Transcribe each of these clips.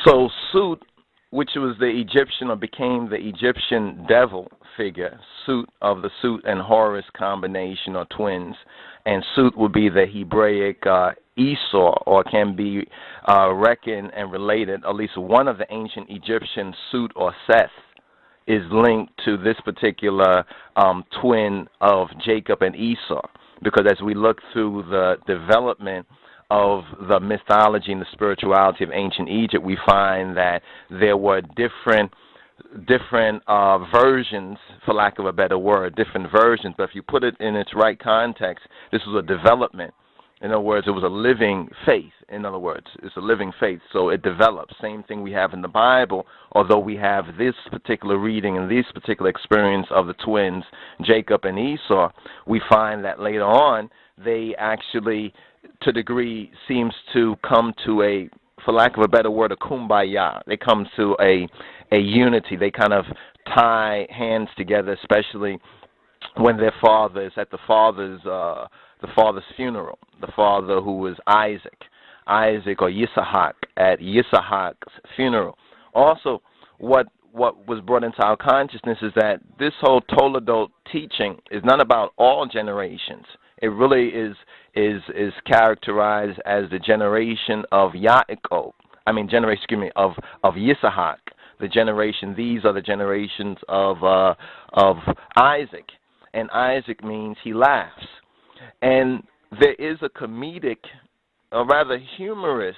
So Sut, which was the Egyptian or became the Egyptian devil figure, Sut of the Sut and Horus combination or twins, and Sut would be the Hebraic Esau, or can be reckoned and related. At least one of the ancient Egyptian Sut or Seth is linked to this particular twin of Jacob and Esau, because as we look through the development of the mythology and the spirituality of ancient Egypt, we find that there were different versions, for lack of a better word, different versions. But if you put it in its right context, this was a development. In other words, it was a living faith. In other words, it's a living faith, so it develops. Same thing we have in the Bible, although we have this particular reading and this particular experience of the twins, Jacob and Esau, we find that later on they actually, to a degree, seems to come to a, for lack of a better word, a kumbaya. They come to a unity. They kind of tie hands together, especially when their father is at the father's funeral. The father, who was Isaac or Yisahak, at Yisahak's funeral. Also, what was brought into our consciousness is that this whole Toledot teaching is not about all generations. It really is characterized as the generation of Yaakov. Of Yisahak. The generation. These are the generations of Isaac, and Isaac means he laughs. And there is a comedic, or rather humorous,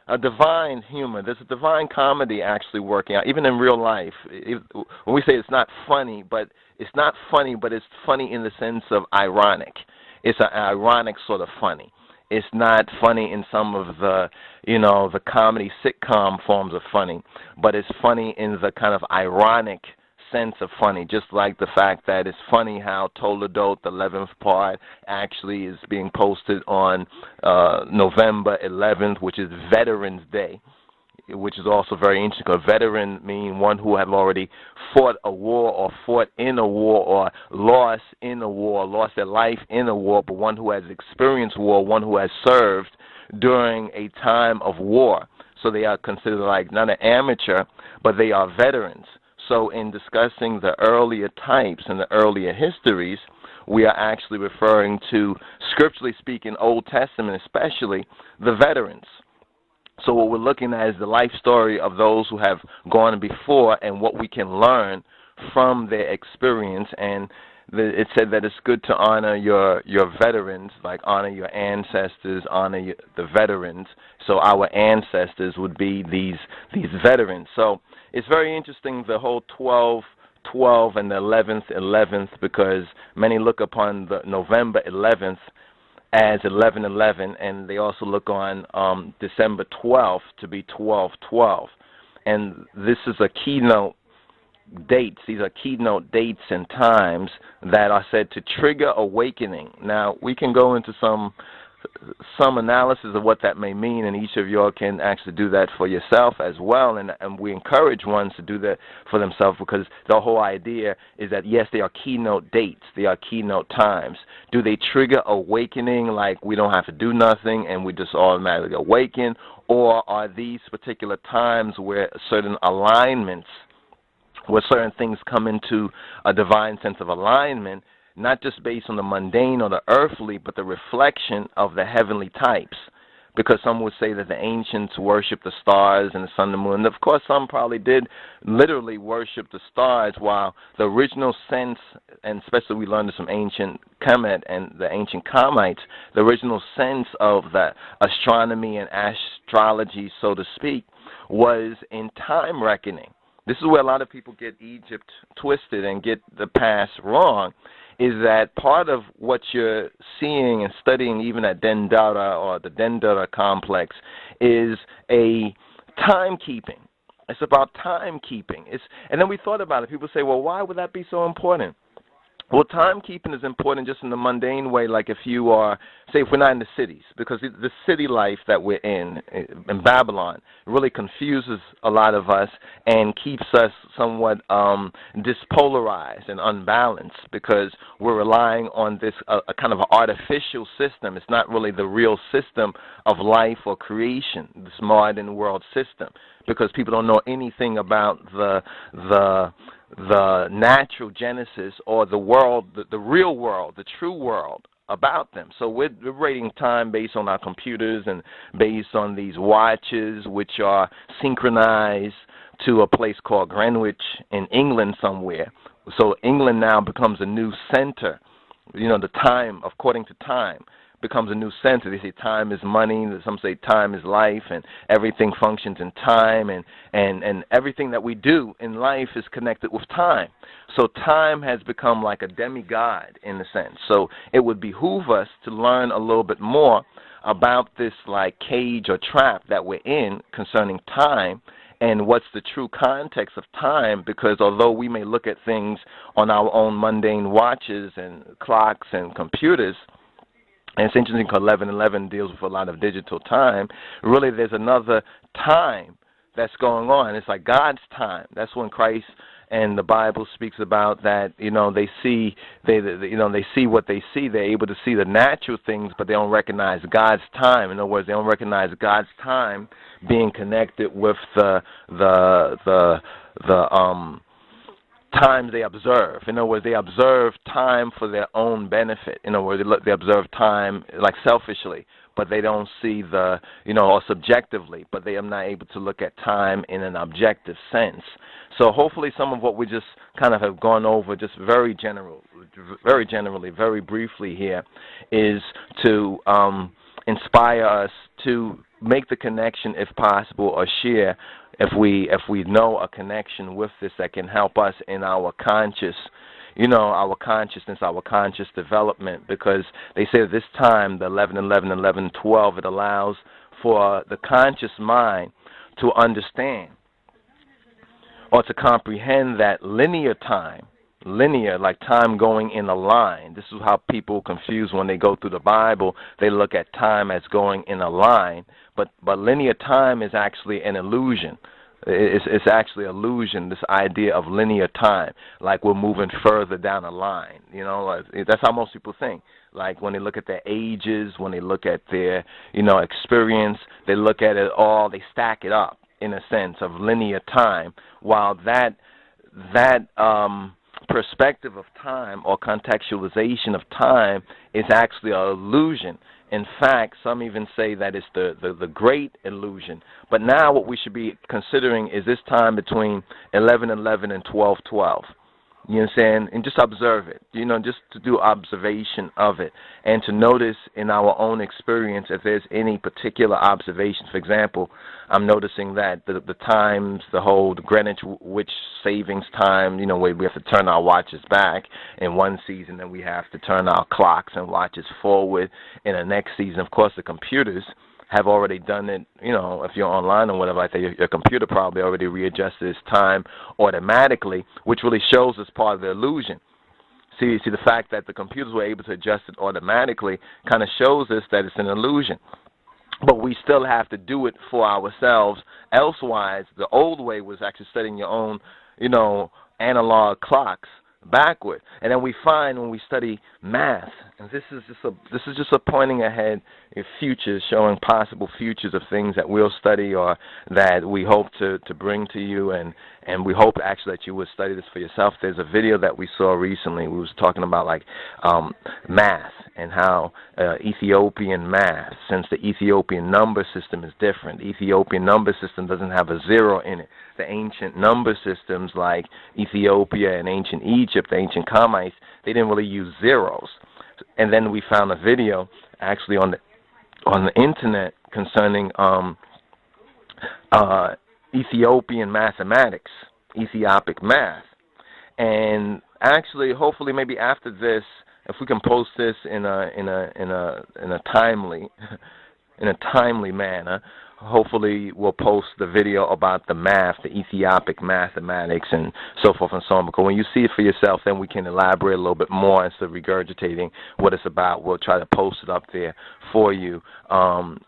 a divine humor. There's a divine comedy actually working out, even in real life. When we say it's not funny, but it's funny in the sense of ironic. It's an ironic sort of funny. It's not funny in some of the, the comedy sitcom forms of funny, but it's funny in the kind of ironic sense of funny, just like the fact that it's funny how Toledot, the 11th part, actually is being posted on November 11th, which is Veterans Day, which is also very interesting. A veteran means one who have already fought a war or fought in a war or lost in a war, lost their life in a war, but one who has experienced war, one who has served during a time of war. So they are considered like not an amateur, but they are veterans. So in discussing the earlier types and the earlier histories, we are actually referring to, scripturally speaking, Old Testament especially, the veterans. So what we're looking at is the life story of those who have gone before and what we can learn from their experience. And it said that it's good to honor your veterans, like honor your ancestors, honor the veterans. So our ancestors would be these veterans. So it's very interesting, the whole 12/12 and the 11th, because many look upon the November 11th as 11/11, and they also look on December 12th to be 12/12. And this is a keynote dates. These are keynote dates and times that are said to trigger awakening. Now, we can go into some analysis of what that may mean, and each of y'all can actually do that for yourself as well, and we encourage ones to do that for themselves, because the whole idea is that, yes, they are keynote dates, they are keynote times. Do they trigger awakening, like we don't have to do nothing and we just automatically awaken, or are these particular times where certain alignments, where certain things come into a divine sense of alignment, not just based on the mundane or the earthly, but the reflection of the heavenly types? Because some would say that the ancients worshiped the stars and the sun and the moon. And of course, some probably did literally worship the stars, while the original sense, and especially we learned this from ancient Kemet and the ancient Kamites, the original sense of the astronomy and astrology, so to speak, was in time reckoning. This is where a lot of people get Egypt twisted and get the past wrong, is that part of what you're seeing and studying even at DENDERAH, or the DENDERAH complex, is a timekeeping. It's about timekeeping. And then we thought about it. People say, well, why would that be so important? Well, timekeeping is important just in the mundane way, like if you are, say, if we're not in the cities, because the city life that we're in Babylon, really confuses a lot of us and keeps us somewhat dispolarized and unbalanced, because we're relying on this a kind of an artificial system. It's not really the real system of life or creation, this modern world system, because people don't know anything about the natural genesis or the world, the real world, the true world about them. So we're rating time based on our computers and based on these watches, which are synchronized to a place called Greenwich in England somewhere. So England now becomes a new center. You know, the time, according to time, becomes a new center. They say time is money. Some say time is life, and everything functions in time, and everything that we do in life is connected with time. So time has become like a demigod in a sense. So it would behoove us to learn a little bit more about this like cage or trap that we're in concerning time, and what's the true context of time, because although we may look at things on our own mundane watches and clocks and computers, and it's interesting because 1111 deals with a lot of digital time, really there's another time that's going on. It's like God's time. That's when Christ and the Bible speaks about that, you know, they see what they see. They're able to see the natural things, but they don't recognize God's time. In other words, they don't recognize God's time being connected with the times they observe. In other words, they observe time for their own benefit. In other words, they observe time like selfishly, but they don't see the, you know, or subjectively, but they are not able to look at time in an objective sense. So hopefully some of what we just kind of have gone over just very generally, very briefly here, is to inspire us to make the connection if possible, or share if we know a connection with this that can help us in our conscious, you know, our consciousness, our conscious development, because they say at this time, the 11:11, 11:12, it allows for the conscious mind to understand or to comprehend that linear time, linear, like time going in a line. This is how people confuse when they go through the Bible. They look at time as going in a line, but linear time is actually an illusion. It's actually an illusion, this idea of linear time, like we're moving further down a line. You know, that's how most people think. Like when they look at their ages, when they look at their, you know, experience, they look at it all, they stack it up in a sense of linear time, while that perspective of time or contextualization of time is actually an illusion. In fact, some even say that it's the great illusion. But now what we should be considering is this time between 11:11 and 12:12. You know what I'm saying? And just observe it, you know, just to do observation of it, and to notice in our own experience if there's any particular observations. For example, I'm noticing that the times, the whole Greenwich savings time, you know, where we have to turn our watches back in one season, then we have to turn our clocks and watches forward in the next season. Of course, the computers have already done it, you know, if you're online or whatever like that, your computer probably already readjusted its time automatically, which really shows us part of the illusion. See, the fact that the computers were able to adjust it automatically kind of shows us that it's an illusion. But we still have to do it for ourselves. Elsewise, the old way was actually setting your own, you know, analog clocks backward. And then we find when we study math, and this is just a pointing ahead in futures, showing possible futures of things that we'll study or that we hope to bring to you, and we hope actually that you would study this for yourself. There's a video that we saw recently. We was talking about like math and how Ethiopian math, since the Ethiopian number system is different. The Ethiopian number system doesn't have a zero in it. The ancient number systems like Ethiopia and ancient Egypt, the ancient Kamites, they didn't really use zeros. And then we found a video actually on the internet concerning Ethiopian mathematics, ETHIOPIC math. And actually, hopefully, maybe after this, if we can post this in a timely manner, hopefully we'll post the video about the math, the Ethiopic mathematics, and so forth and so on. Because when you see it for yourself, then we can elaborate a little bit more instead of regurgitating what it's about. We'll try to post it up there for you.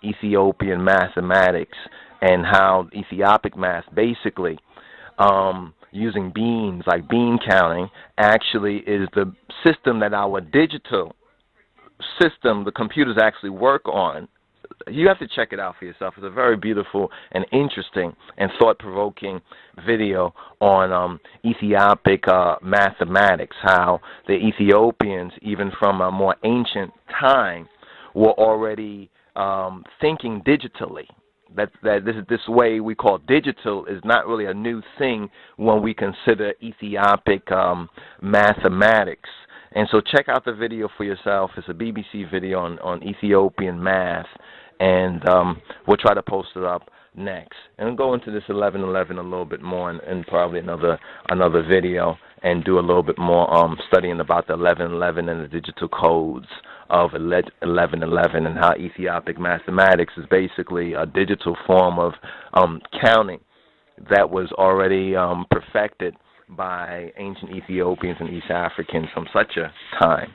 Ethiopian mathematics and how Ethiopic math basically using beans, like bean counting, actually is the system that our digital system, the computers actually work on. You have to check it out for yourself. It's a very beautiful and interesting and thought-provoking video on Ethiopic mathematics, how the Ethiopians, even from a more ancient time, were already thinking digitally. This way we call digital is not really a new thing when we consider Ethiopic mathematics. And so check out the video for yourself. It's a BBC video on Ethiopian math, and we'll try to post it up next. And we'll go into this 1111 a little bit more and probably another video, and do a little bit more studying about the 1111 and the digital codes of 1111 and how Ethiopic mathematics is basically a digital form of counting that was already perfected by ancient Ethiopians and East Africans from such a time.